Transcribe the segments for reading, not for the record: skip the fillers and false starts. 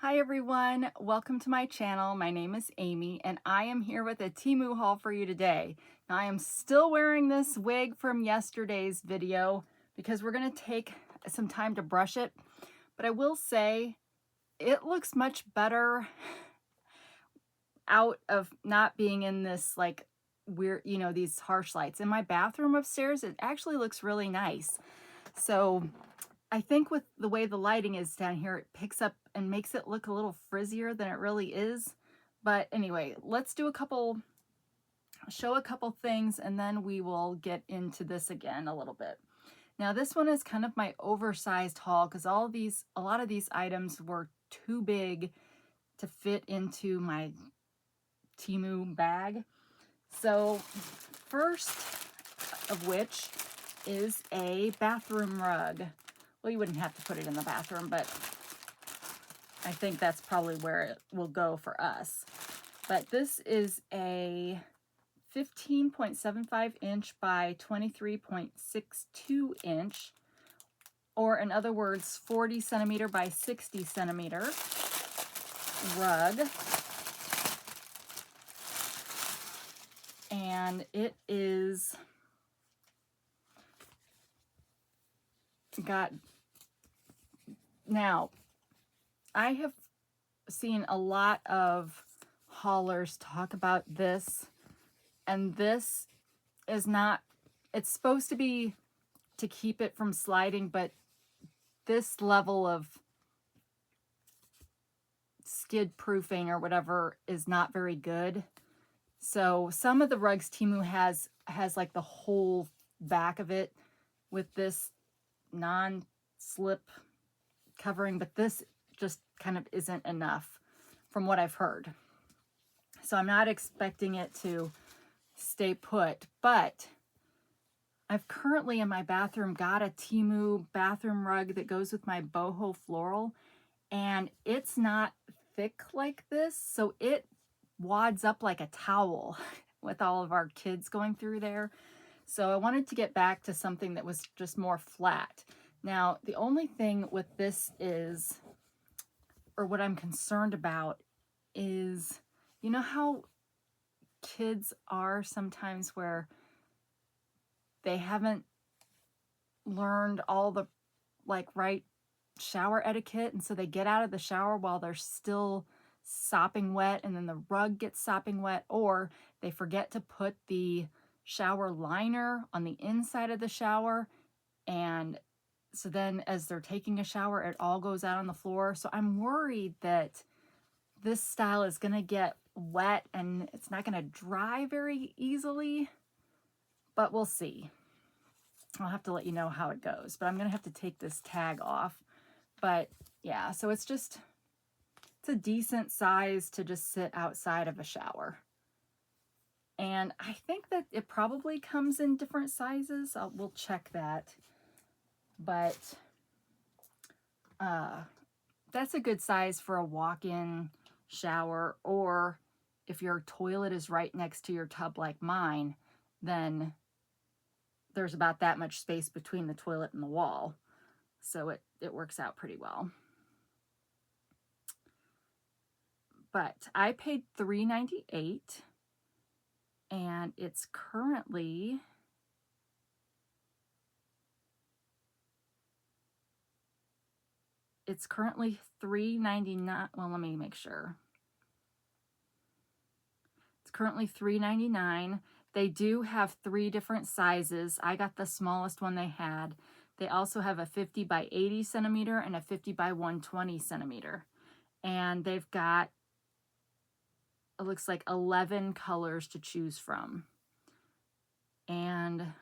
Hi everyone, welcome to my channel. My name is Amy and I am here with a Temu haul for you today. Now I am still wearing this wig from yesterday's video because we're going to take some time to brush it, but I will say it looks much better out of not being in this like weird, these harsh lights. In my bathroom upstairs, it actually looks really nice. So I think with the way the lighting is down here, it picks up and makes it look a little frizzier than it really is. But anyway, let's do show a couple things, and then we will get into this again a little bit. Now this one is kind of my oversized haul because a lot of these items were too big to fit into my Temu bag. So first of which is a bathroom rug. Well, you wouldn't have to put it in the bathroom, but I think that's probably where it will go for us. But this is a 15.75 inch by 23.62 inch, or in other words, 40 centimeter by 60 centimeter rug. And it is got, now I have seen a lot of haulers talk about this, and this is not, it's supposed to be to keep it from sliding, but this level of skid proofing or whatever is not very good. So some of the rugs Temu has like the whole back of it with this non-slip covering, but this just kind of isn't enough from what I've heard. So I'm not expecting it to stay put, but I've currently in my bathroom got a Temu bathroom rug that goes with my boho floral, and it's not thick like this, so it wads up like a towel with all of our kids going through there. So I wanted to get back to something that was just more flat. Now, the only thing with this is, or what I'm concerned about is, you know how kids are sometimes where they haven't learned all the right shower etiquette, and so they get out of the shower while they're still sopping wet, and then the rug gets sopping wet, or they forget to put the shower liner on the inside of the shower, and so then as they're taking a shower, it all goes out on the floor. So I'm worried that this style is going to get wet and it's not going to dry very easily, but we'll see. I'll have to let you know how it goes, but I'm going to have to take this tag off. But yeah, so it's a decent size to just sit outside of a shower. And I think that it probably comes in different sizes. We'll check that. But that's a good size for a walk-in shower, or if your toilet is right next to your tub like mine, then there's about that much space between the toilet and the wall. So it works out pretty well. But I paid $3.98, and it's currently $3.99. Well, let me make sure. It's currently $3.99. They do have 3 different sizes. I got the smallest one they had. They also have a 50 by 80 centimeter and a 50 by 120 centimeter. And they've got, it looks like 11 colors to choose from. And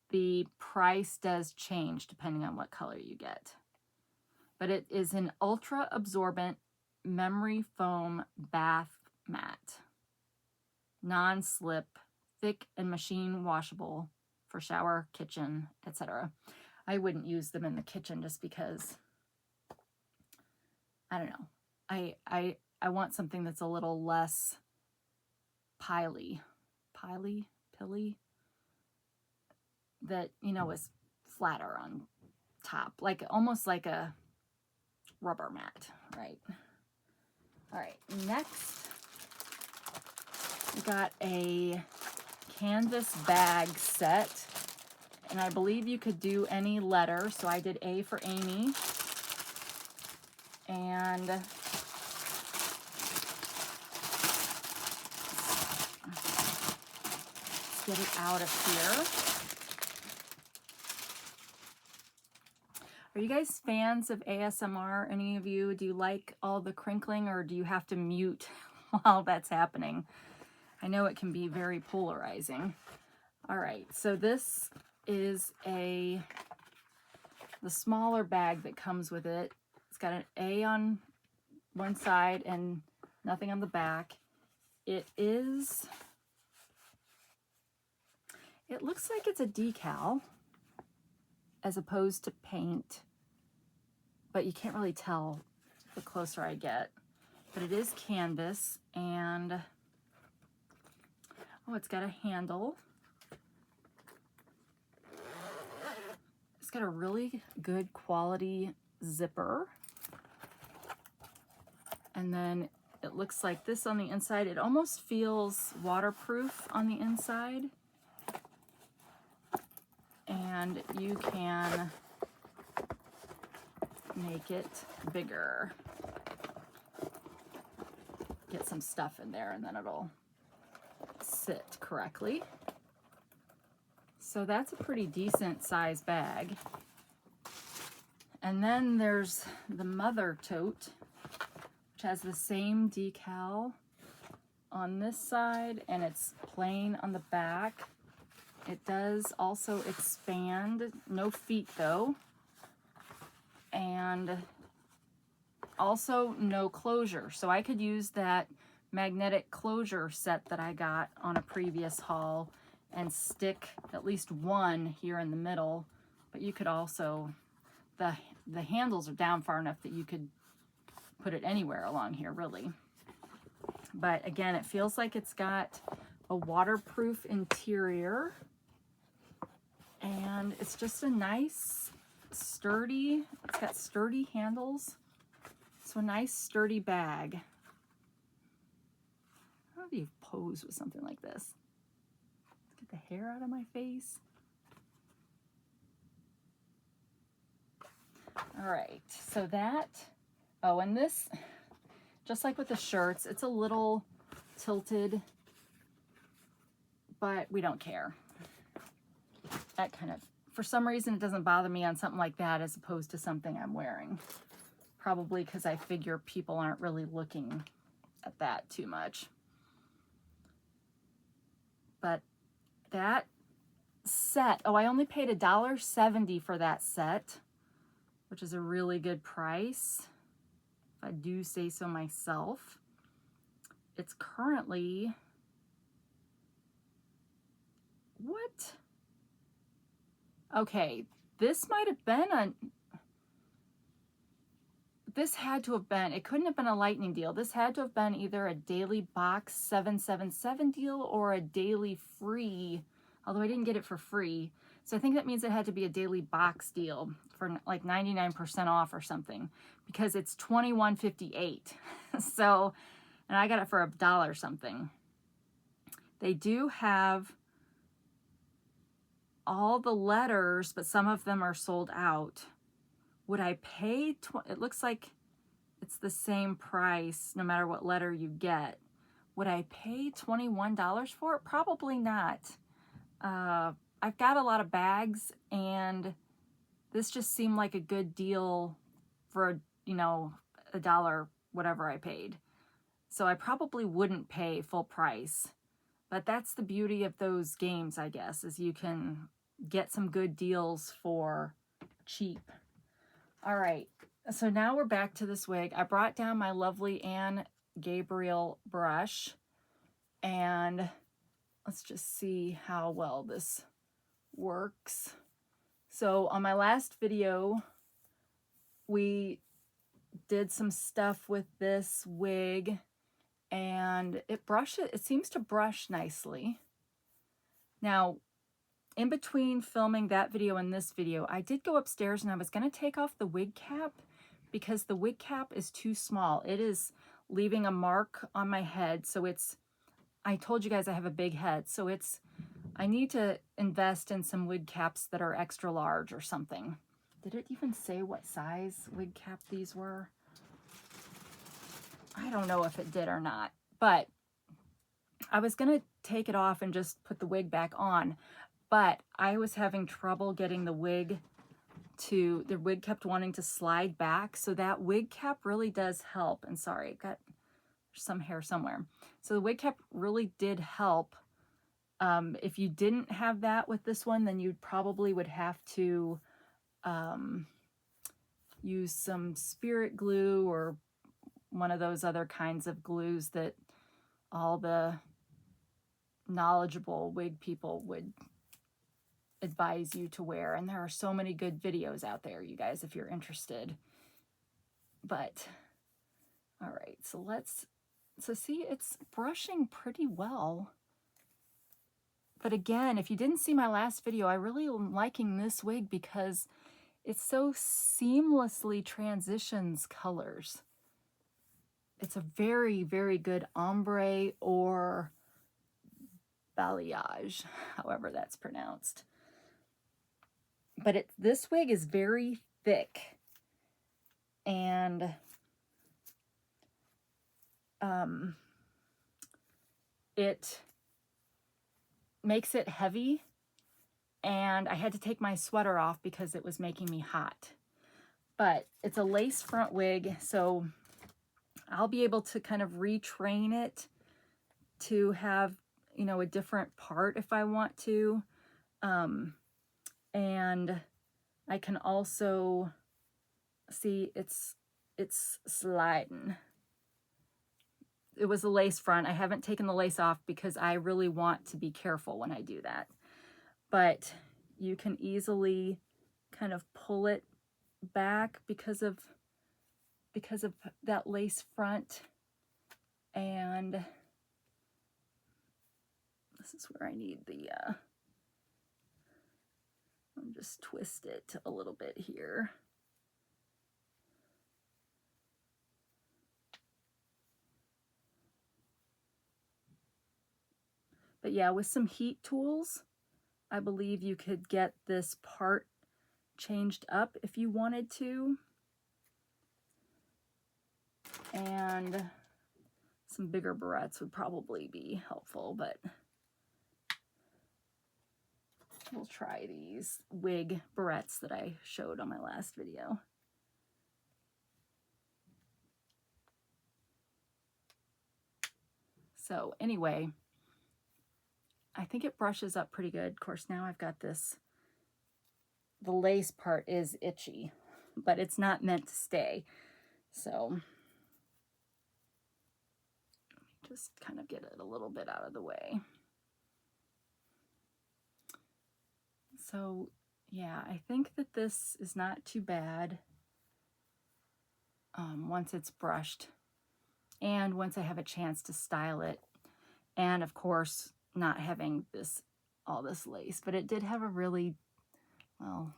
the price does change depending on what color you get. But it is an ultra absorbent memory foam bath mat. Non-slip, thick and machine washable for shower, kitchen, etc. I wouldn't use them in the kitchen just because, I don't know. I want something that's a little less pilly, that, is flatter on top, like almost like a rubber mat, right? All right, next we got a canvas bag set, and I believe you could do any letter, so I did A for Aimee, and let's get it out of here. Are you guys fans of ASMR? Any of you? Do you like all the crinkling, or do you have to mute while that's happening? I know it can be very polarizing. All right, so this is the smaller bag that comes with it. It's got an A on one side and nothing on the back. It looks like it's a decal as opposed to paint, but you can't really tell the closer I get. But it is canvas, and oh, it's got a handle. It's got a really good quality zipper. And then it looks like this on the inside. It almost feels waterproof on the inside. And you can make it bigger. Get some stuff in there and then it'll sit correctly. So that's a pretty decent size bag. And then there's the mother tote, which has the same decal on this side and it's plain on the back. It does also expand, no feet though, and also no closure. So I could use that magnetic closure set that I got on a previous haul and stick at least one here in the middle, but you could also, the handles are down far enough that you could put it anywhere along here really. But again, it feels like it's got a waterproof interior. And it's just a nice, sturdy, it's got sturdy handles. So a nice, sturdy bag. How do you pose with something like this? Let's get the hair out of my face. All right, so that, oh, and this, just like with the shirts, it's a little tilted, but we don't care. That kind of, for some reason, it doesn't bother me on something like that as opposed to something I'm wearing. Probably because I figure people aren't really looking at that too much. But that set, oh, I only paid $1.70 for that set, which is a really good price, if I do say so myself. It's currently, what? Okay, this might have been this had to have been, it couldn't have been a lightning deal. This had to have been either a daily box 777 deal or a daily free, although I didn't get it for free. So I think that means it had to be a daily box deal for like 99% off or something, because it's $21.58. So, and I got it for $1 something. They do have all the letters, but some of them are sold out. Would I pay, it looks like it's the same price no matter what letter you get. Would I pay $21 for it? Probably not. I've got a lot of bags and this just seemed like a good deal for, you know, $1, whatever I paid. So I probably wouldn't pay full price. But that's the beauty of those games, I guess, is you can get some good deals for cheap. All right, so now we're back to this wig. I brought down my lovely Anne Gabriel brush, and let's just see how well this works. So on my last video, we did some stuff with this wig, and it seems to brush nicely. Now, in between filming that video and this video, I did go upstairs and I was going to take off the wig cap because the wig cap is too small. It is leaving a mark on my head. So it's, I told you guys I have a big head. So it's, I need to invest in some wig caps that are extra large or something. Did it even say what size wig cap these were? I don't know if it did or not, but I was going to take it off and just put the wig back on, but I was having trouble getting the wig kept wanting to slide back. So that wig cap really does help. And sorry, I've got some hair somewhere. So the wig cap really did help. If you didn't have that with this one, then you probably would have to use some spirit glue or one of those other kinds of glues that all the knowledgeable wig people would advise you to wear. And there are so many good videos out there, you guys, if you're interested. But all right, so see, it's brushing pretty well. But again, if you didn't see my last video, I really am liking this wig because it so seamlessly transitions colors. It's a very, very good ombre or balayage, however that's pronounced. But this wig is very thick, and it makes it heavy, and I had to take my sweater off because it was making me hot. But it's a lace front wig, so I'll be able to kind of retrain it to have, you know, a different part if I want to. And I can also see it's sliding. It was a lace front. I haven't taken the lace off because I really want to be careful when I do that. But you can easily kind of pull it back because of that lace front. And this is where I need the I'll just twist it a little bit here. But yeah, with some heat tools, I believe you could get this part changed up if you wanted to. And some bigger barrettes would probably be helpful, but we'll try these wig barrettes that I showed on my last video. So anyway, I think it brushes up pretty good. Of course, now I've got this, the lace part is itchy, but it's not meant to stay. So let me just kind of get it a little bit out of the way. So yeah, I think that this is not too bad once it's brushed and once I have a chance to style it. And of course, not having all this lace, but it did have a really, well,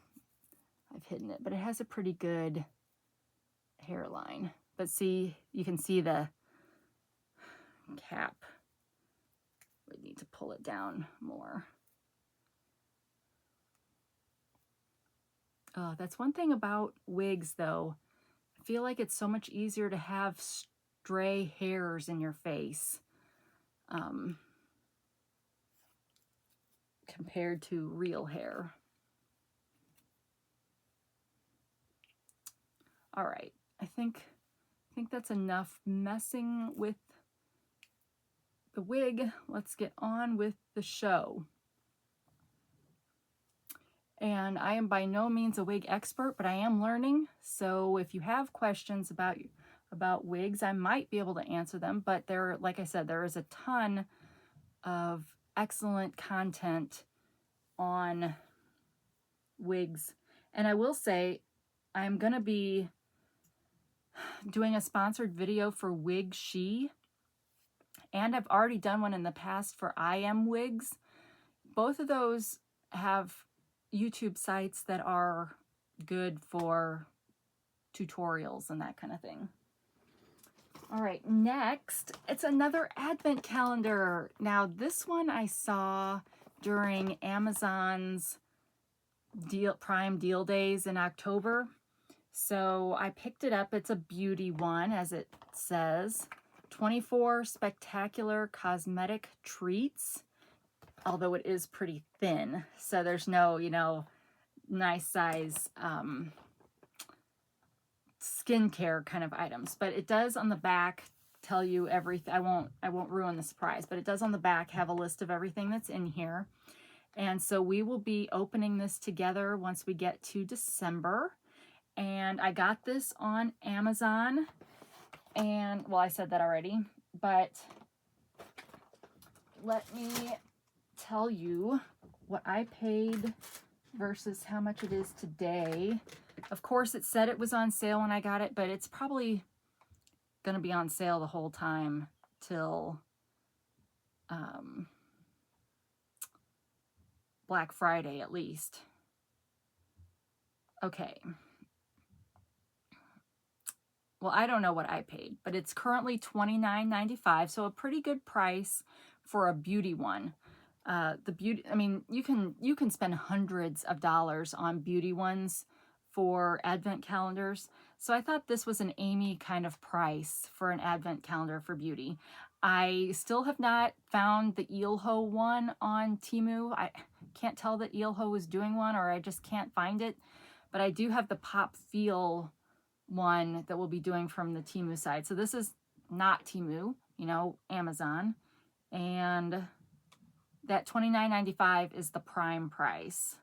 I've hidden it, but it has a pretty good hairline. But see, you can see the cap. We need to pull it down more. That's one thing about wigs, though. I feel like it's so much easier to have stray hairs in your face compared to real hair. All right, I think that's enough messing with the wig. Let's get on with the show. And I am by no means a wig expert, but I am learning. So if you have questions about wigs, I might be able to answer them. But there, like I said, there is a ton of excellent content on wigs. And I will say, I'm going to be doing a sponsored video for Wig She. And I've already done one in the past for I Am Wigs. Both of those have YouTube sites that are good for tutorials and that kind of thing. All right, next, it's another advent calendar. Now, this one I saw during Amazon's Prime Deal Days in October. So I picked it up. It's a beauty one, as it says. 24 spectacular cosmetic treats, although it is pretty thin. So there's no, you know, nice size skincare kind of items, but it does on the back tell you everything. I won't ruin the surprise, but it does on the back have a list of everything that's in here. And so we will be opening this together once we get to December. And I got this on Amazon, and well, I said that already, but let me tell you what I paid versus how much it is today. Of course, it said it was on sale when I got it, but it's probably going to be on sale the whole time till Black Friday at least. Okay. Well, I don't know what I paid, but it's currently $29.95, so a pretty good price for a beauty one. I mean, you can spend hundreds of dollars on beauty ones for advent calendars. So I thought this was an Aimee kind of price for an advent calendar for beauty. I still have not found the Eelho one on Temu. I can't tell that Eelho is doing one, or I just can't find it. But I do have the Pop Feel one that we'll be doing from the Temu side. So this is not Temu, you know, Amazon. And that $29.95 is the prime price.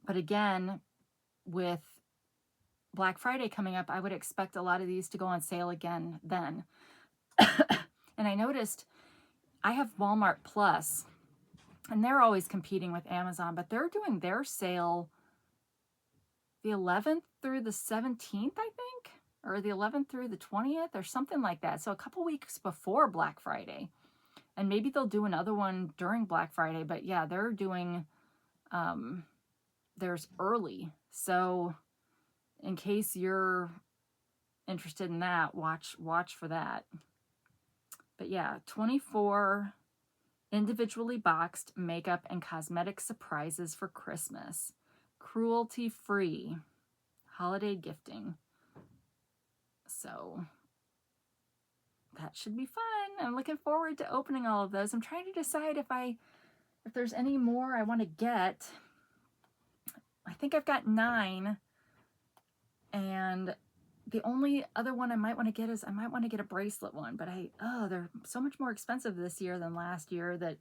But again, with Black Friday coming up, I would expect a lot of these to go on sale again then. And I noticed I have Walmart Plus, and they're always competing with Amazon, but they're doing their sale the 11th through the 17th, I think, or the 11th through the 20th or something like that. So a couple weeks before Black Friday. And maybe they'll do another one during Black Friday, but yeah, they're doing theirs early. So in case you're interested in that, watch for that. But yeah, 24 individually boxed makeup and cosmetic surprises for Christmas. Cruelty-free holiday gifting. So that should be fun. I'm looking forward to opening all of those. I'm trying to decide if there's any more I want to get. I think I've got 9. And the only other one I might want to get is I might want to get a bracelet one, but they're so much more expensive this year than last year that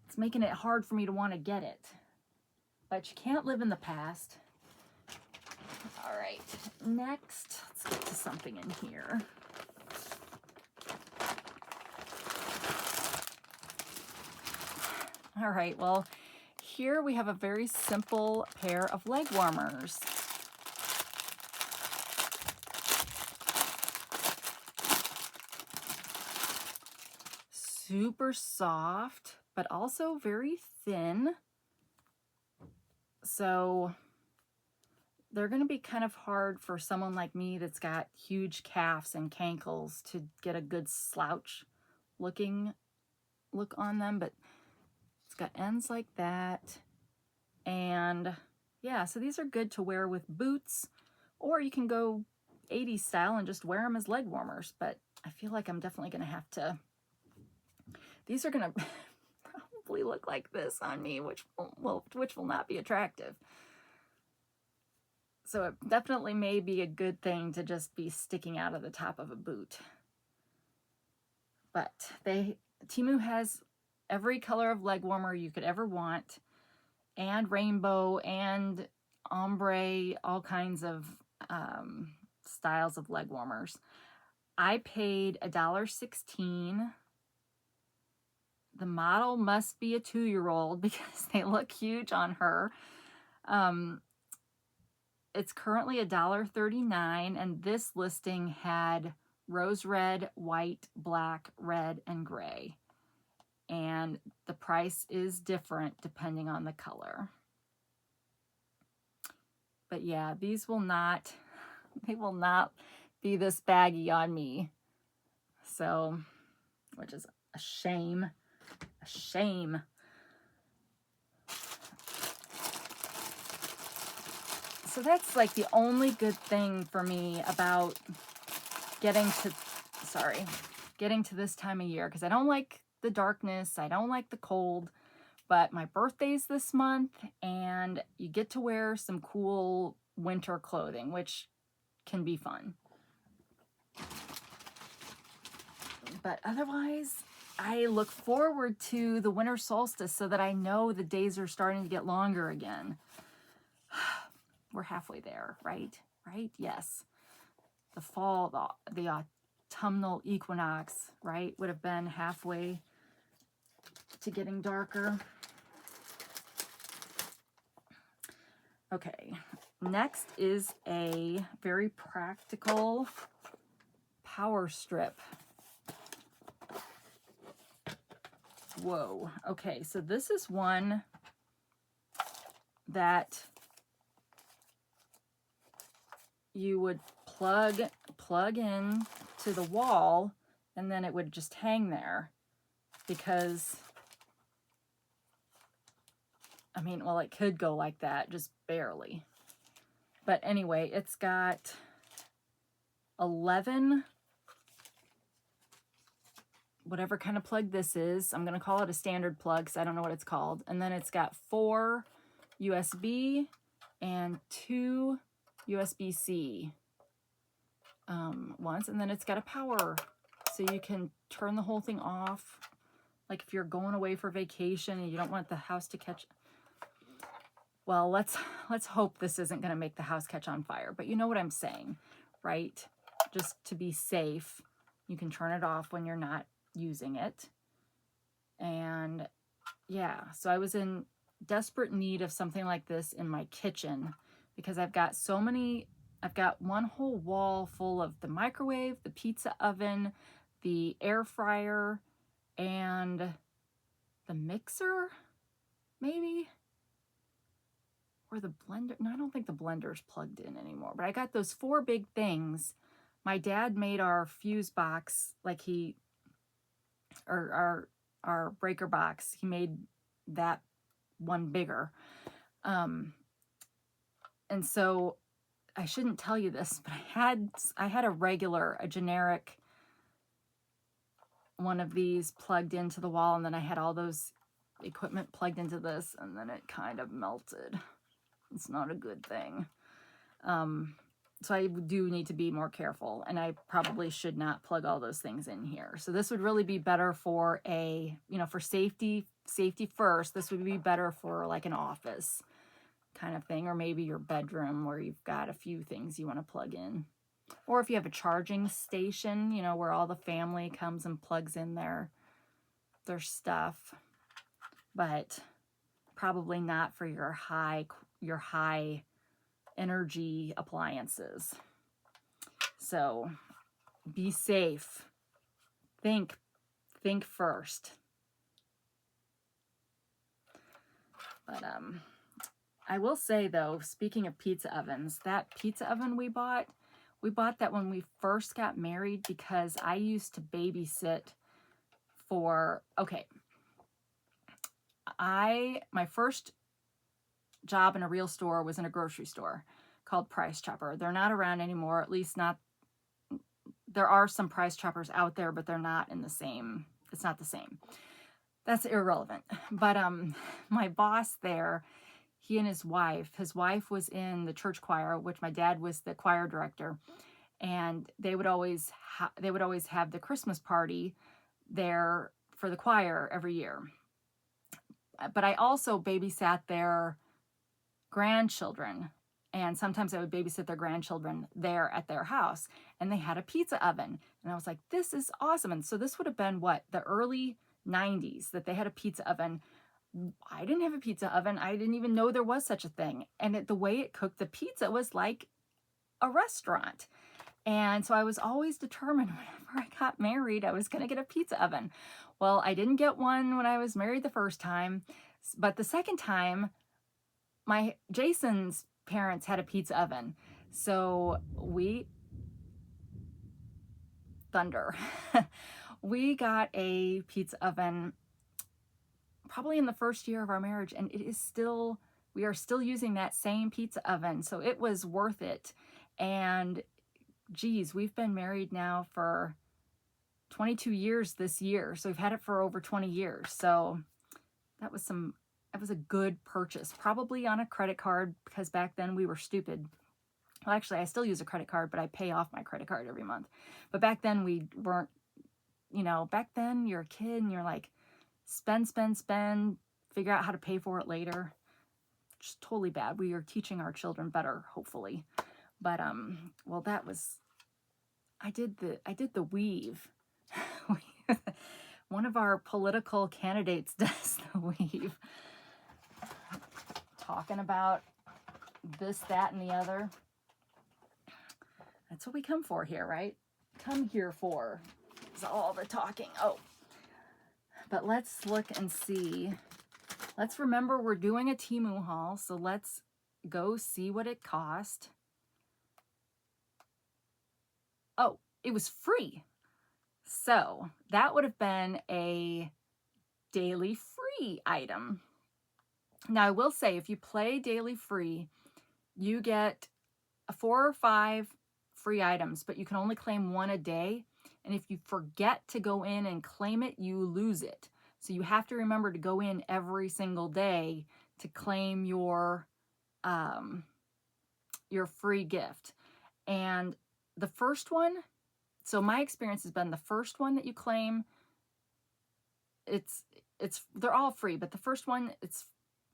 it's making it hard for me to want to get it. But you can't live in the past. All right, next, let's get to something in here. All right, well, here we have a very simple pair of leg warmers. Super soft, but also very thin. So they're going to be kind of hard for someone like me that's got huge calves and cankles to get a good slouch look on them, but it's got ends like that. And yeah, so these are good to wear with boots, or you can go 80s style and just wear them as leg warmers. But I feel like I'm definitely going to have to, these are going to probably look like this on me, which will not be attractive. So it definitely may be a good thing to just be sticking out of the top of a boot. But Temu has every color of leg warmer you could ever want, and rainbow and ombre, all kinds of styles of leg warmers. I paid $1.16. The model must be a 2-year-old because they look huge on her. It's currently $1.39, and this listing had rose red, white, black, red, and gray. And the price is different depending on the color. But yeah, these will not, they will not be this baggy on me. So, which is a shame. A shame. So that's like the only good thing for me about getting to this time of year, because I don't like the darkness, I don't like the cold, but my birthday's this month and you get to wear some cool winter clothing, which can be fun. But otherwise, I look forward to the winter solstice so that I know the days are starting to get longer again. We're halfway there, right? Right? Yes. The fall, the autumnal equinox, right, would have been halfway to getting darker. Okay, next is a very practical power strip. Whoa. Okay, so this is one that you would plug in to the wall, and then it would just hang there, because I mean, well, it could go like that, just barely. But anyway, it's got 11, whatever kind of plug this is. I'm going to call it a standard plug because I don't know what it's called. And then it's got 4 USB and 2 USB-C ones. And then it's got a power, so you can turn the whole thing off. Like if you're going away for vacation and you don't want the house to catch... Well, let's hope this isn't going to make the house catch on fire. But you know what I'm saying, right? Just to be safe, you can turn it off when you're not using it. And yeah, so I was in desperate need of something like this in my kitchen, because I've got one whole wall full of the microwave, the pizza oven, the air fryer, and the mixer, maybe? Or the blender. No, I don't think the blender's plugged in anymore. But I got those 4 big things. My dad made our fuse box, like our breaker box. He made that one bigger. And so I shouldn't tell you this, but I had a generic one of these plugged into the wall, and then I had all those equipment plugged into this, and then it kind of melted. It's not a good thing. So I do need to be more careful, and I probably should not plug all those things in here. So this would really be better for for safety first. This would be better for like an office kind of thing, or maybe your bedroom where you've got a few things you want to plug in. Or if you have a charging station, where all the family comes and plugs in their stuff. But probably not for your high energy appliances. So be safe. Think first. But I will say though, speaking of pizza ovens, that pizza oven we bought that when we first got married, because I used to babysit for, my first job in a real store was in a grocery store called Price Chopper. They're not around anymore, at least not, there are some Price Choppers out there, but they're not in the same, it's not the same. That's irrelevant. But my boss there, he and his wife was in the church choir, which my dad was the choir director, and they would always have the Christmas party there for the choir every year. But I also babysat their grandchildren, and sometimes I would babysit their grandchildren there at their house, and they had a pizza oven, and I was like, this is awesome. And so this would have been the early 90s that they had a pizza oven. I didn't have a pizza oven. I didn't even know there was such a thing. And the way it cooked the pizza was like a restaurant. And so I was always determined whenever I got married, I was going to get a pizza oven. Well, I didn't get one when I was married the first time, but the second time, Jason's parents had a pizza oven. So thunder. We got a pizza oven probably in the first year of our marriage, and we are still using that same pizza oven. So it was worth it. And geez, we've been married now for 22 years this year. So we've had it for over 20 years. So that was a good purchase, probably on a credit card, because back then we were stupid. Well, actually, I still use a credit card, but I pay off my credit card every month. But back then we weren't, back then you're a kid and you're like, spend, figure out how to pay for it later. Just totally bad. We are teaching our children better, hopefully. But, well, I did the weave. One of our political candidates does the weave. Talking about this, that, and the other. That's what we come for here, right? Come here for is all the talking. Oh, but let's look and see. Let's remember we're doing a Temu haul, so let's go see what it cost. Oh, it was free. So that would have been a daily free item. Now, I will say, if you play daily free, you get 4 or 5 free items, but you can only claim 1 a day. And if you forget to go in and claim it, you lose it. So you have to remember to go in every single day to claim your free gift. And the first one, so my experience has been the first one that you claim, they're all free, but the first one,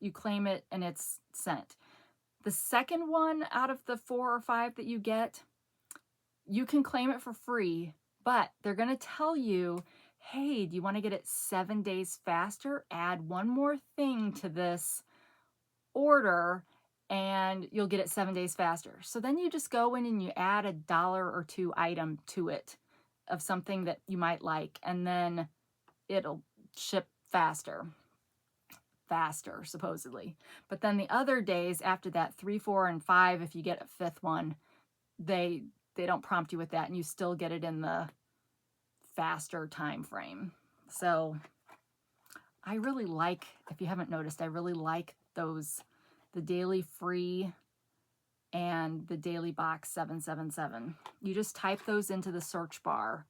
you claim it and it's sent. The second one out of the 4 or 5 that you get, you can claim it for free, but they're going to tell you, hey, do you want to get it 7 days faster? Add one more thing to this order and you'll get it 7 days faster. So then you just go in and you add $1 or $2 item to it of something that you might like, and then it'll ship faster, supposedly. But then the other days after that, 3, 4, and 5, if you get a 5th one, they don't prompt you with that, and you still get it in the faster time frame. So I really like, if you haven't noticed, I really like those, the daily free and the daily box 777. You just type those into the search bar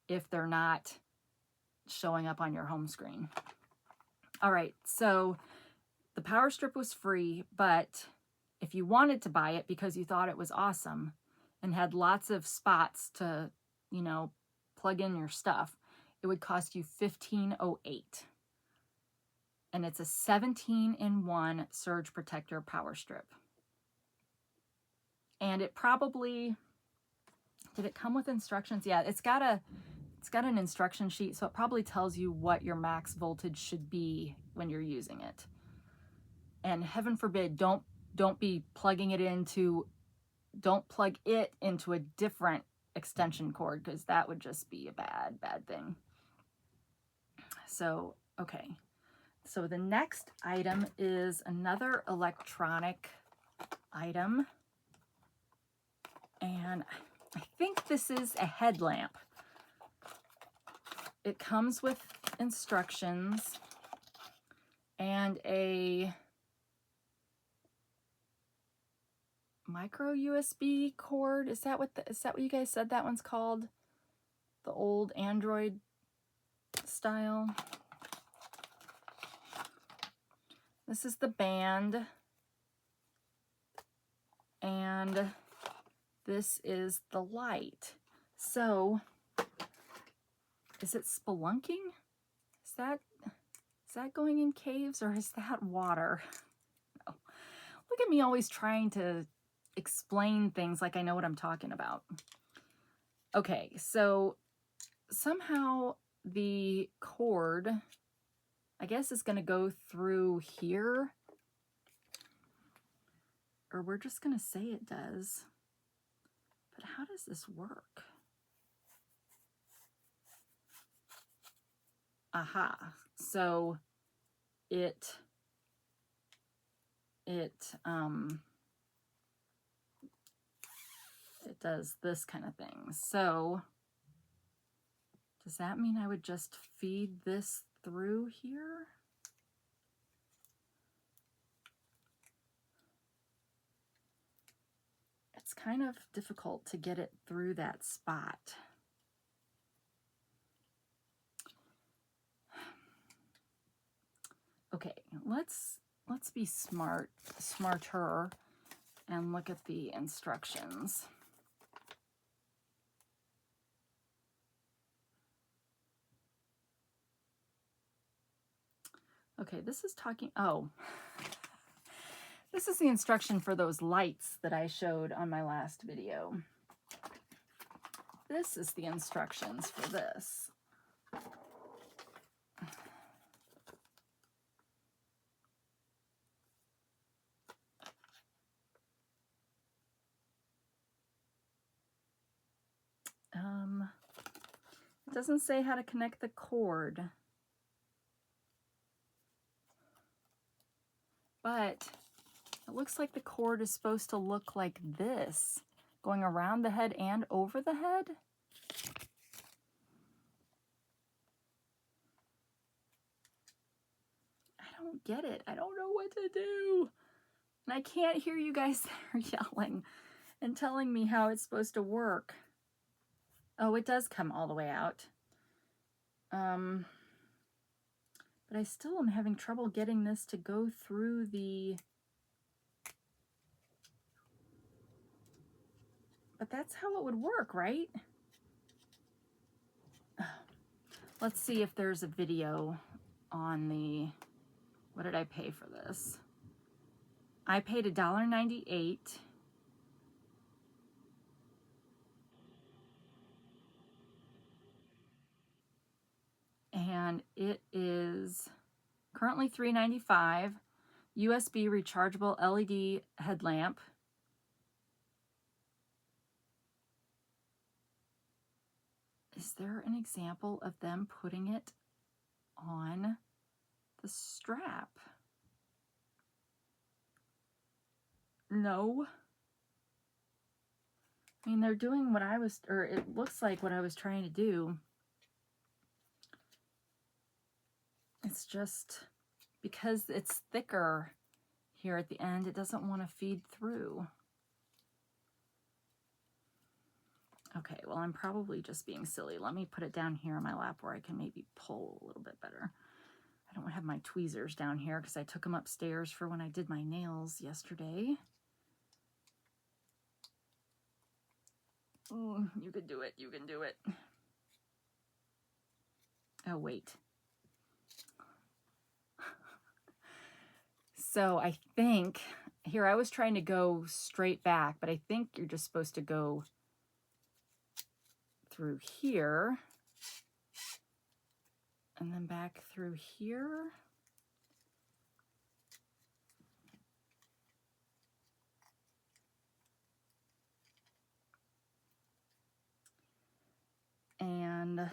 if they're not showing up on your home screen. All right, so the power strip was free, but if you wanted to buy it because you thought it was awesome and had lots of spots to, plug in your stuff, it would cost you $15.08. And it's a 17-in-1 surge protector power strip. And it probably, did it come with instructions? Yeah, it's got an instruction sheet, so it probably tells you what your max voltage should be when you're using it. And heaven forbid, don't plug it into a different extension cord, because that would just be a bad thing. So, okay. So the next item is another electronic item. And I think this is a headlamp. It comes with instructions and a micro USB cord. Is that what you guys said that one's called? The old Android style. This is the band. And this is the light. So, is it spelunking? Is that going in caves, or is that water? No. Look at me always trying to explain things like I know what I'm talking about. Okay, so somehow the cord, I guess, is going to go through here. Or we're just going to say it does. But how does this work? Aha. So it does this kind of thing. So does that mean I would just feed this through here? It's kind of difficult to get it through that spot. Okay, let's be smarter and look at the instructions. Okay, this is talking, oh, this is the instruction for those lights that I showed on my last video. This is the instructions for this. It doesn't say how to connect the cord, but it looks like the cord is supposed to look like this, going around the head and over the head. I don't get it. I don't know what to do. And I can't hear you guys there yelling and telling me how it's supposed to work. Oh, it does come all the way out. But I still am having trouble getting this to go through the... But that's how it would work, right? Let's see if there's a video on the... What did I pay for this? I paid $1.98. And it is currently $3.95. USB rechargeable LED headlamp. Is there an example of them putting it on the strap? No. I mean, they're doing what I was, or it looks like what I was trying to do. It's just because it's thicker here at the end, it doesn't want to feed through. Okay, well, I'm probably just being silly. Let me put it down here on my lap where I can maybe pull a little bit better. I don't have my tweezers down here because I took them upstairs for when I did my nails yesterday. Oh, you can do it. You can do it. Oh, wait. So I think, here I was trying to go straight back, but I think you're just supposed to go through here and then back through here. And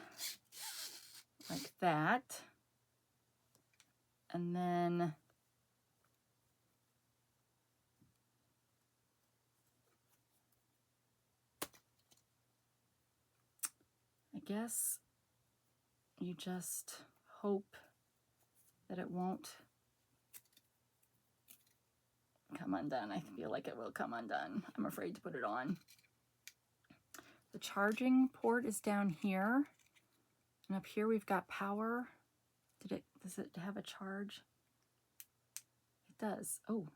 like that. And then I guess you just hope that it won't come undone. I feel like it will come undone. I'm afraid to put it on. The charging port is down here. And up here we've got power. Does it have a charge? It does. Oh.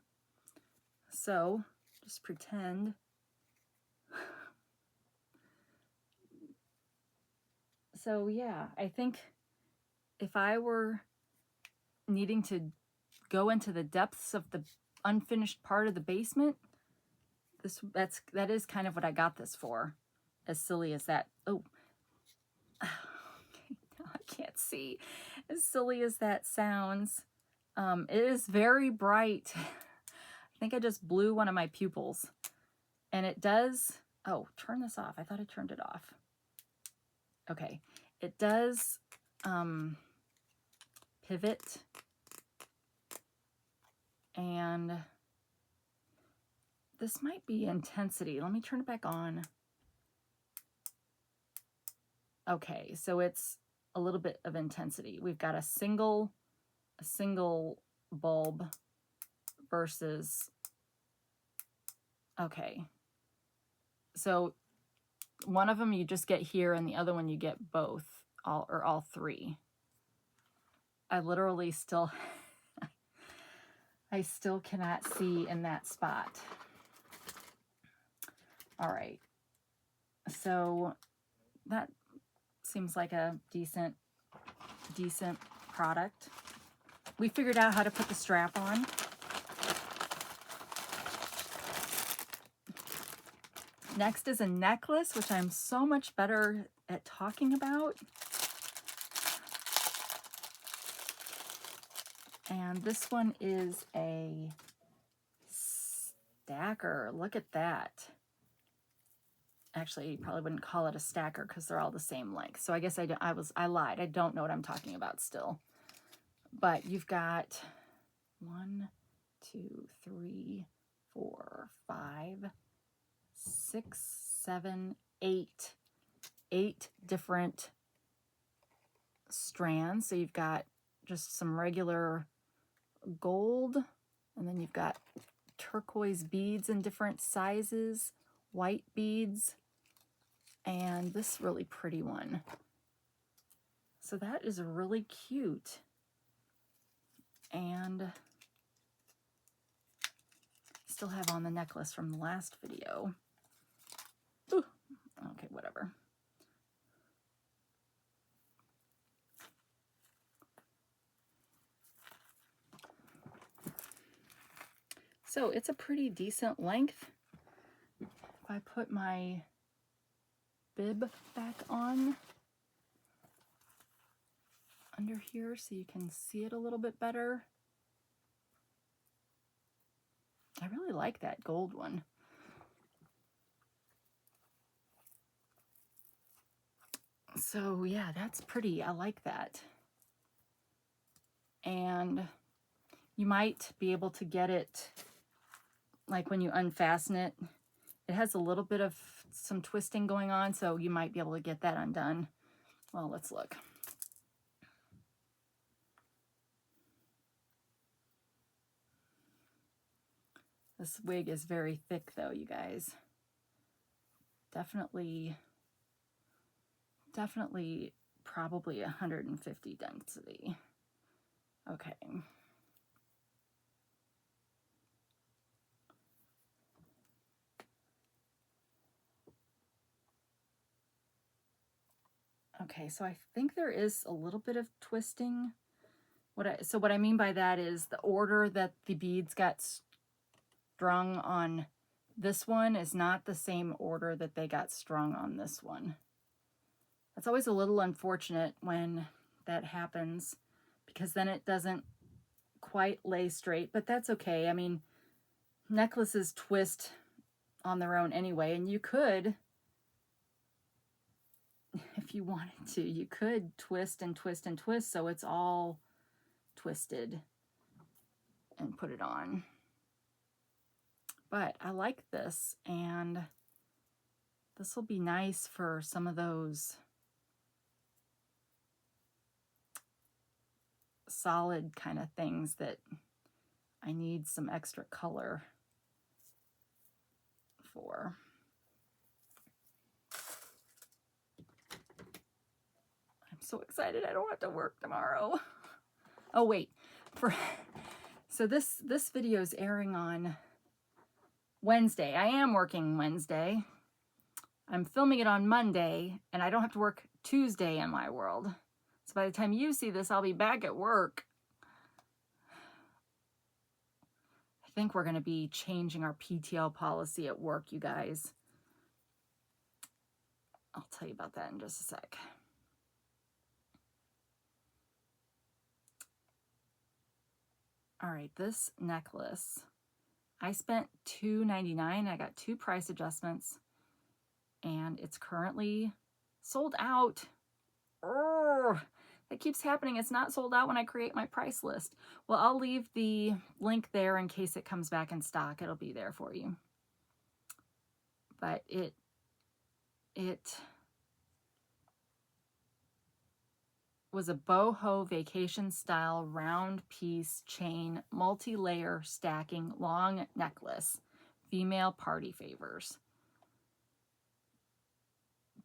So just pretend. So yeah, I think if I were needing to go into the depths of the unfinished part of the basement, that is kind of what I got this for. As silly as that. Oh. Okay, I can't see. As silly as that sounds, it is very bright. I think I just blew one of my pupils. And it does, oh, turn this off. I thought I turned it off. Okay, it does pivot, and this might be intensity. Let me turn it back on. Okay, so it's a little bit of intensity. We've got a single bulb versus, okay, so one of them you just get here and the other one you get both, all three. I literally still I still cannot see in that spot. All right, so that seems like a decent product. We figured out how to put the strap on. Next is a necklace, which I'm so much better at talking about. And this one is a stacker. Look at that. Actually, you probably wouldn't call it a stacker because they're all the same length. So I guess I lied. I don't know what I'm talking about still. But you've got 1, 2, 3, 4, 5, 6, 7, 8. 8 different strands. So you've got just some regular gold, and then you've got turquoise beads in different sizes, white beads, and this really pretty one. So that is really cute. And still have on the necklace from the last video. Ooh, okay, whatever. So it's a pretty decent length. If I put my bib back on under here so you can see it a little bit better. I really like that gold one. So yeah, that's pretty. I like that. And you might be able to get it, like when you unfasten it, it has a little bit of some twisting going on, so you might be able to get that undone. Well, let's look. This wig is very thick though, you guys. Definitely probably 150 density. Okay. Okay, so I think there is a little bit of twisting. What I mean by that is the order that the beads got strung on this one is not the same order that they got strung on this one. That's always a little unfortunate when that happens, because then it doesn't quite lay straight, but that's okay. I mean, necklaces twist on their own anyway, and you could, if you wanted to, you could twist and twist and twist so it's all twisted and put it on. But I like this, and this will be nice for some of those solid kind of things that I need some extra color for. I'm so excited I don't have to work tomorrow. Oh wait, so this video is airing on Wednesday. I am working Wednesday. I'm filming it on Monday, and I don't have to work Tuesday in my world. So by the time you see this, I'll be back at work. I think we're going to be changing our PTO policy at work, you guys. I'll tell you about that in just a sec. All right, this necklace, I spent $2.99. I got 2 price adjustments, and it's currently sold out. Oh, that keeps happening. It's not sold out when I create my price list. Well, I'll leave the link there in case it comes back in stock. It'll be there for you. But it was a boho vacation style round piece chain multi-layer stacking long necklace, female party favors.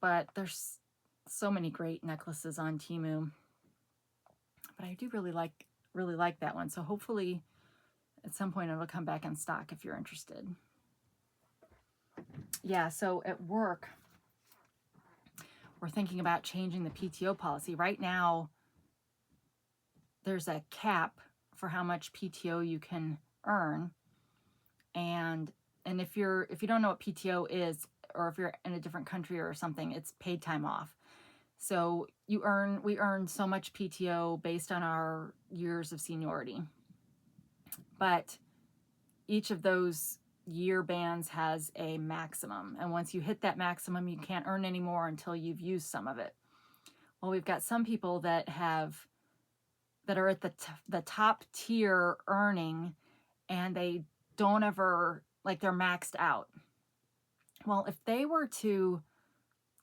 But there's so many great necklaces on Temu, but I do really like that one. So hopefully at some point it'll come back in stock if you're interested. Yeah, so at work we're thinking about changing the PTO policy. Right now there's a cap for how much PTO you can earn, and if you don't know what PTO is, or if you're in a different country or something, it's paid time off. So we earn so much PTO based on our years of seniority, but each of those year bands has a maximum, and once you hit that maximum you can't earn any more until you've used some of it. Well, we've got some people that are at the top tier earning, and they don't ever, like, they're maxed out. Well, if they were to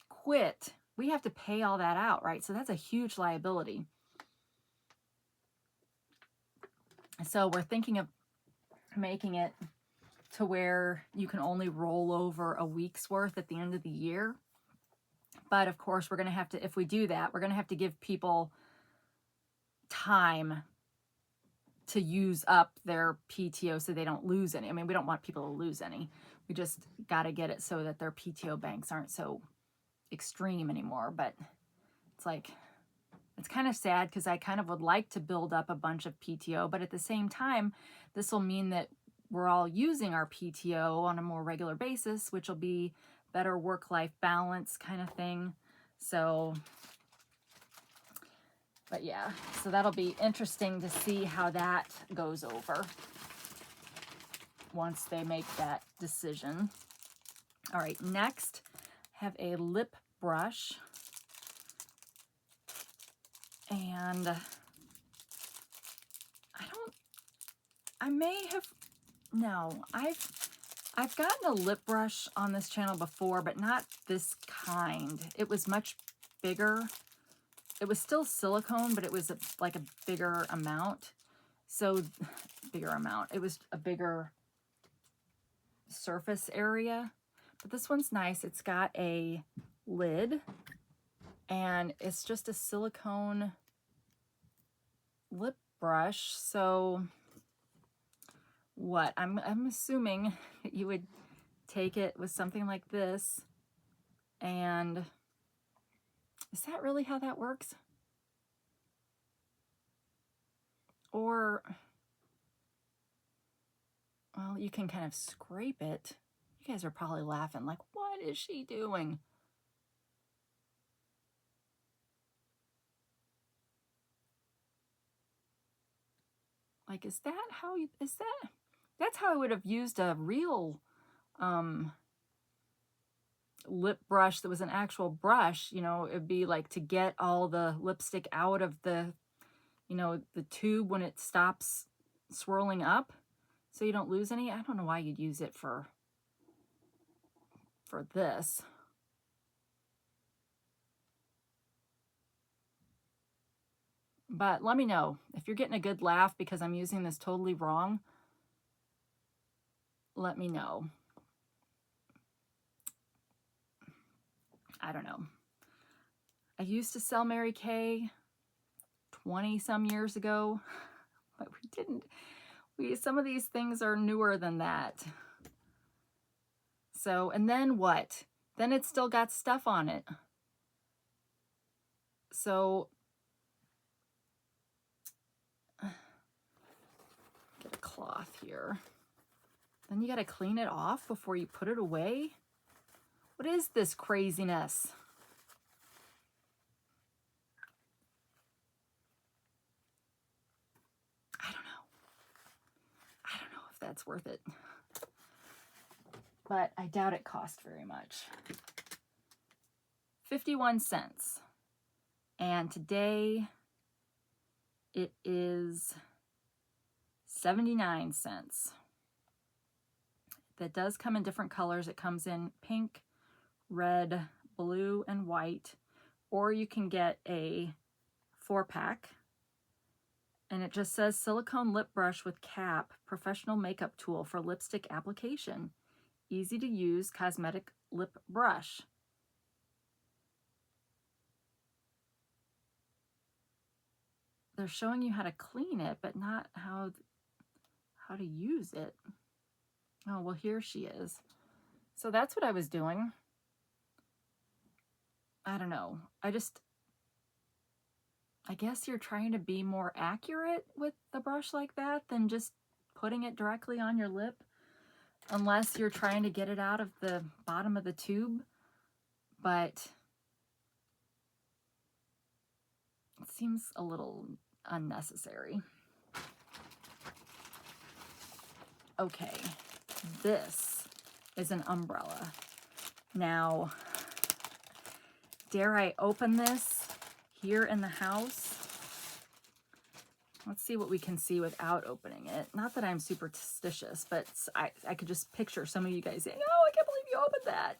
quit, we have to pay all that out, right? So that's a huge liability. So we're thinking of making it to where you can only roll over a week's worth at the end of the year. But of course, we're going to have to, if we do that, we're going to have to give people time to use up their PTO so they don't lose any. I mean, we don't want people to lose any. We just got to get it so that their PTO banks aren't so extreme anymore. But it's like, it's kind of sad because I kind of would like to build up a bunch of PTO, but at the same time, this will mean that we're all using our PTO on a more regular basis, which will be better work-life balance kind of thing. So, but yeah, so that'll be interesting to see how that goes over once they make that decision. All right, next, I have a lip brush. And I've gotten a lip brush on this channel before, but not this kind. It was much bigger. It was still silicone, but it was like a bigger amount. So, it was a bigger surface area. But this one's nice. It's got a lid, and it's just a silicone lip brush. So what I'm assuming you would take it with something like this, and is that really how that works? Or, well, you can kind of scrape it. You guys are probably laughing like, what is she doing? Like, is that how you, that's how I would have used a real lip brush that was an actual brush. You know, it'd be like to get all the lipstick out of the, you know, the tube when it stops swirling up so you don't lose any. I don't know why you'd use it for this. But let me know if you're getting a good laugh because I'm using this totally wrong. Let me know. I don't know. I used to sell Mary Kay 20 some years ago, but we didn't. Some of these things are newer than that. So, and then what? Then it's still got stuff on it. So, get a cloth here. Then you got to clean it off before you put it away. What is this craziness? I don't know. I don't know if that's worth it. But I doubt it cost very much. 51 cents. And today it is 79 cents. That does come in different colors. It comes in pink, red, blue, and white. Or you can get a 4-pack. And it just says silicone lip brush with cap, professional makeup tool for lipstick application. Easy to use cosmetic lip brush. They're showing you how to clean it, but not how to use it. Oh, well, here she is. So that's what I was doing. I don't know. I guess you're trying to be more accurate with the brush like that than just putting it directly on your lip, unless you're trying to get it out of the bottom of the tube. But it seems a little unnecessary. Okay, this is an umbrella. Now, dare I open this here in the house? Let's see what we can see without opening it. Not that I'm superstitious, but I could just picture some of you guys saying, "Oh, I can't believe you opened that."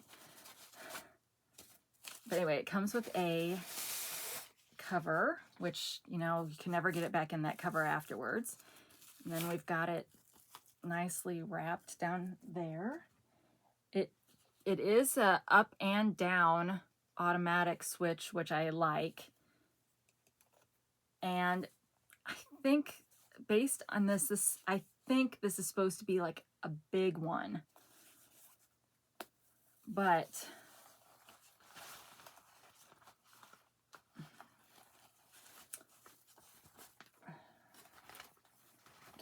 But anyway, it comes with a cover, which, you know, you can never get it back in that cover afterwards. And then we've got it nicely wrapped down there. It is a up and down automatic switch, which I like. And I think based on this, I think this is supposed to be like a big one. But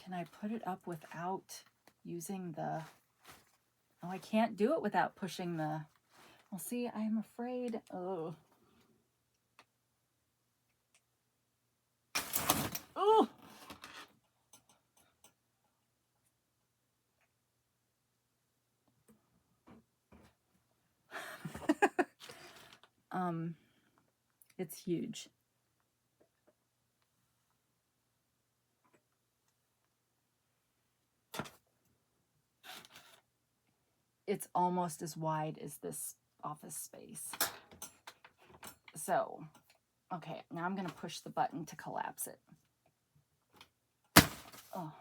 can I put it up without using the... Oh, I can't do it without pushing the... Well, see, I'm afraid... Oh. Oh! It's huge. It's almost as wide as this office space. So, okay, now I'm going to push the button to collapse it. Oh.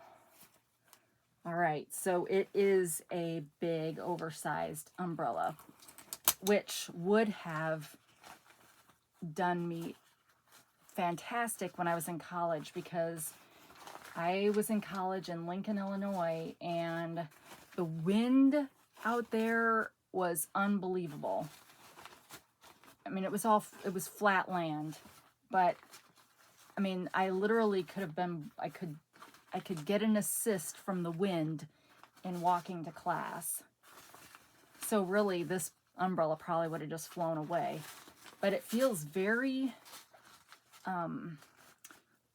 All right, so it is a big, oversized umbrella, which would have done me fantastic when I was in college, because I was in college in Lincoln, Illinois, and the wind out there was unbelievable. I mean, it was flat land, but I mean, I literally could have been, I could get an assist from the wind in walking to class. So really, this umbrella probably would have just flown away. But it feels very,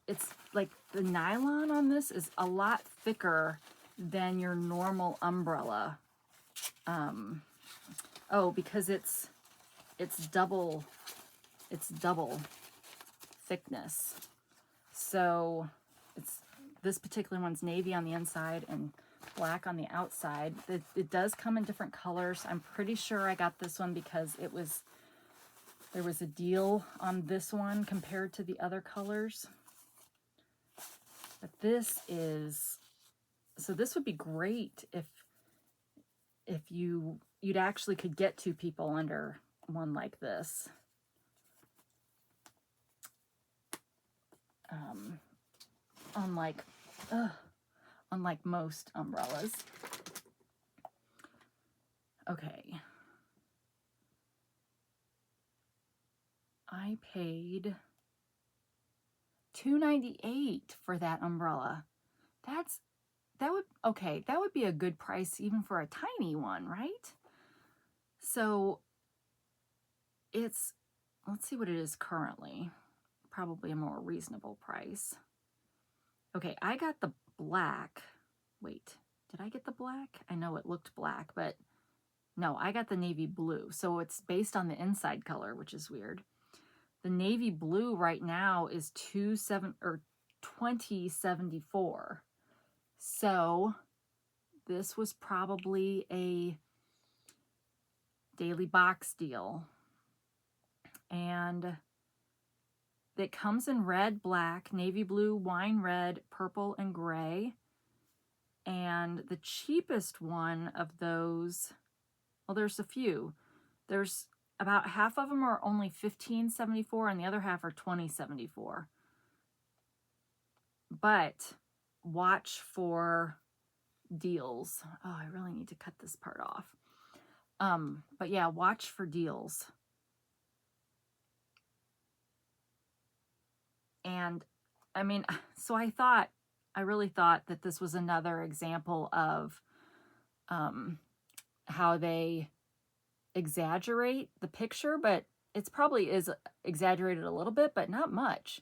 it's like the nylon on this is a lot thicker than your normal umbrella. Oh, because it's double thickness. So this particular one's navy on the inside and black on the outside. It does come in different colors. I'm pretty sure I got this one because there was a deal on this one compared to the other colors. But this would be great if you'd actually could get 2 people under one like this. Unlike most umbrellas. Okay. I paid $2.98 for that umbrella. That would be a good price even for a tiny one, right? So let's see what it is currently. Probably a more reasonable price. Okay, I got the black. Wait, did I get the black? I know it looked black, but no, I got the navy blue. So it's based on the inside color, which is weird. The navy blue right now is $20.74. So this was probably a daily box deal. And it comes in red, black, navy blue, wine red, purple, and gray. And the cheapest one of those, well, there's a few. There's about half of them are only $15.74 and the other half are $20.74. But watch for deals. Oh, I really need to cut this part off. But yeah, watch for deals. And I mean, so I really thought that this was another example of how they exaggerate the picture, but it's probably is exaggerated a little bit, but not much.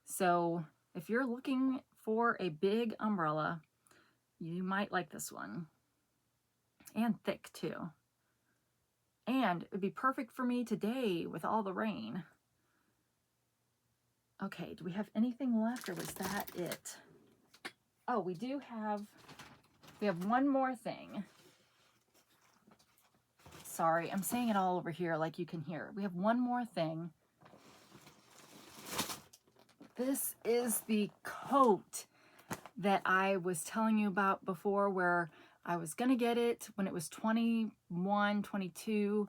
So if you're looking for a big umbrella, you might like this one. And thick too. And it'd be perfect for me today with all the rain. Okay, do we have anything left or was that it? Oh, we have one more thing. Sorry, I'm saying it all over here like you can hear. We have one more thing. This is the coat that I was telling you about before, where I was gonna get it when it was $21, $22,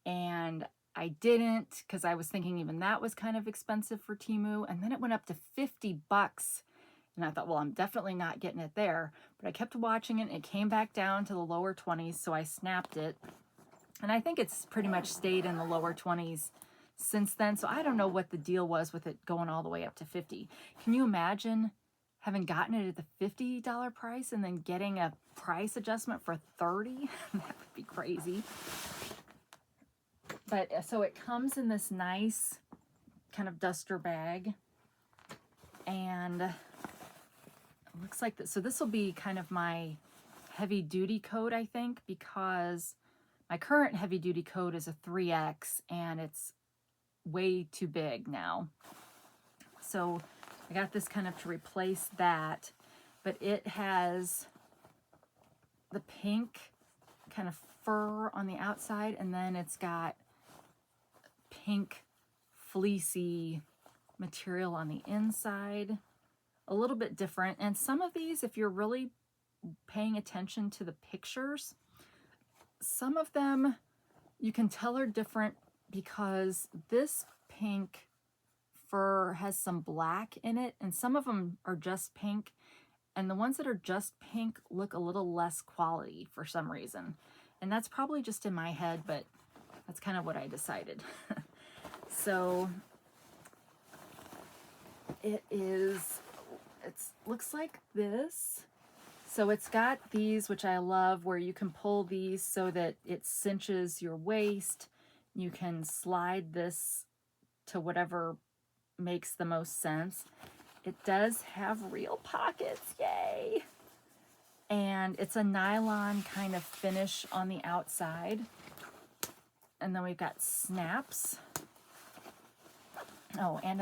and I didn't because I was thinking even that was kind of expensive for Temu, and then it went up to $50. And I thought, well, I'm definitely not getting it there. But I kept watching it, and it came back down to the lower 20s, so I snapped it. And I think it's pretty much stayed in the lower 20s since then. So I don't know what the deal was with it going all the way up to 50. Can you imagine having gotten it at the $50 price and then getting a price adjustment for $30? That would be crazy. But so it comes in this nice kind of duster bag. And it looks like this. So this will be kind of my heavy duty coat, I think, because my current heavy duty coat is a 3X and it's way too big now. So I got this kind of to replace that, but it has the pink kind of fur on the outside, and then it's got pink fleecy material on the inside. A little bit different. And some of these, if you're really paying attention to the pictures, some of them you can tell are different because this pink fur has some black in it, and some of them are just pink, and the ones that are just pink look a little less quality for some reason. And that's probably just in my head, but that's kind of what I decided. So it looks like this. So it's got these, which I love, where you can pull these so that it cinches your waist. You can slide this to whatever makes the most sense. It does have real pockets, yay! And it's a nylon kind of finish on the outside. And then we've got snaps. Oh, and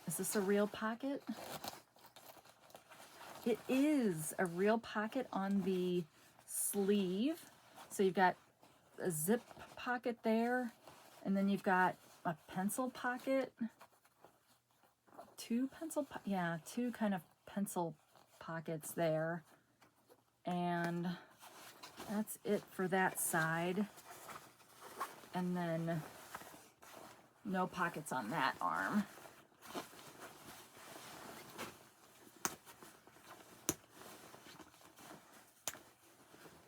is this a real pocket? It is a real pocket on the sleeve. So you've got a zip pocket there, and then you've got a pencil pocket. Two kind of pencil pockets there. And that's it for that side. And then no pockets on that arm.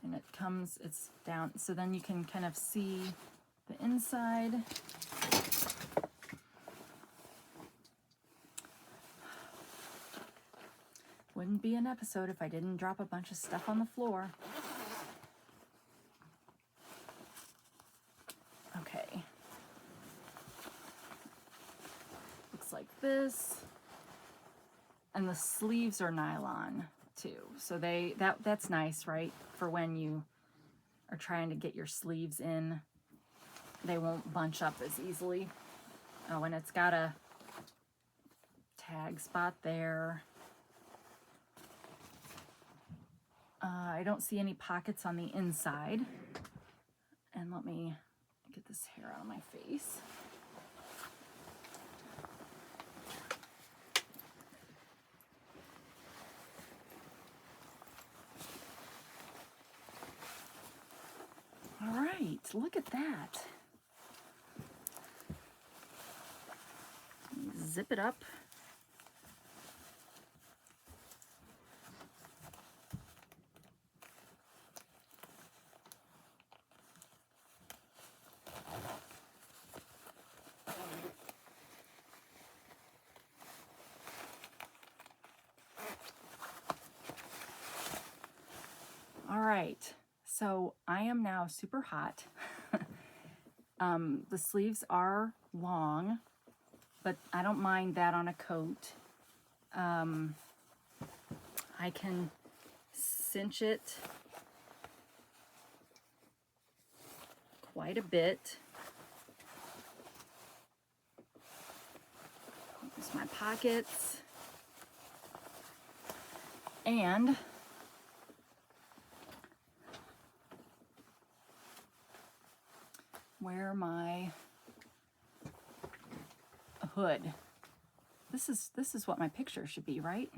And it's down, so then you can kind of see the inside. Wouldn't be an episode if I didn't drop a bunch of stuff on the floor. Okay. Looks like this. And the sleeves are nylon too. So that's nice, right? For when you are trying to get your sleeves in, they won't bunch up as easily. Oh, and it's got a tag spot there. I don't see any pockets on the inside. And let me get this hair out of my face. Look at that. Zip it up. All right, so I am now super hot. The sleeves are long, but I don't mind that on a coat. I can cinch it quite a bit. Use my pockets. And wear my hood. This is what my picture should be, right?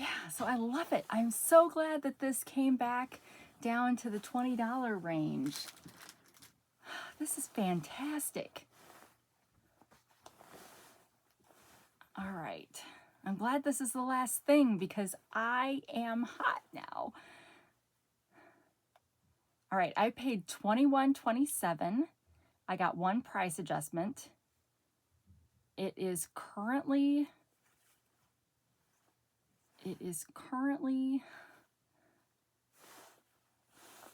Yeah, so I love it. I'm so glad that this came back down to the $20 range. This is fantastic. All right. I'm glad this is the last thing because I am hot now. All right, I paid $21.27. I got one price adjustment. It is currently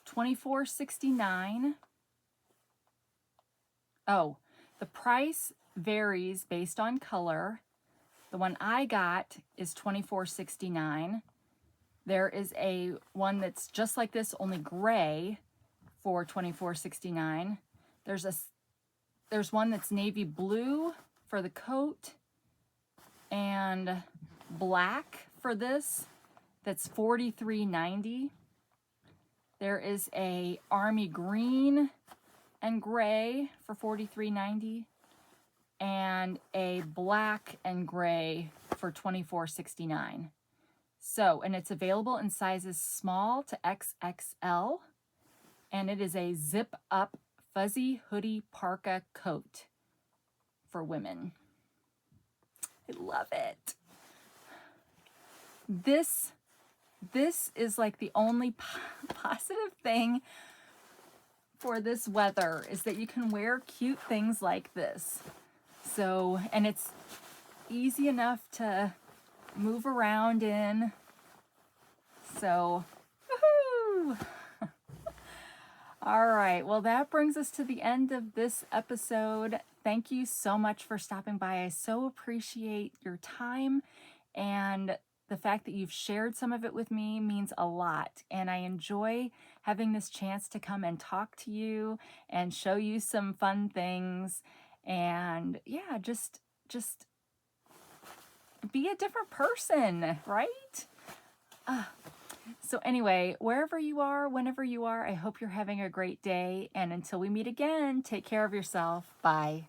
$24.69. Oh, the price varies based on color. The one I got is $24.69. There is a one that's just like this, only gray, for $24.69. There's one that's navy blue for the coat and black for this. That's $43.90. There is a army green and gray for $43.90 and a black and gray for $24.69. So, and it's available in sizes small to XXL, and it is a zip up fuzzy hoodie parka coat for women. I love it. This is like the only positive thing for this weather is that you can wear cute things like this. So, and it's easy enough to move around in. So, woohoo! All right, well, that brings us to the end of this episode. Thank you so much for stopping by. I so appreciate your time, and the fact that you've shared some of it with me means a lot. And I enjoy having this chance to come and talk to you and show you some fun things. And yeah, just be a different person, right? So anyway, wherever you are, whenever you are, I hope you're having a great day. And until we meet again, take care of yourself. Bye.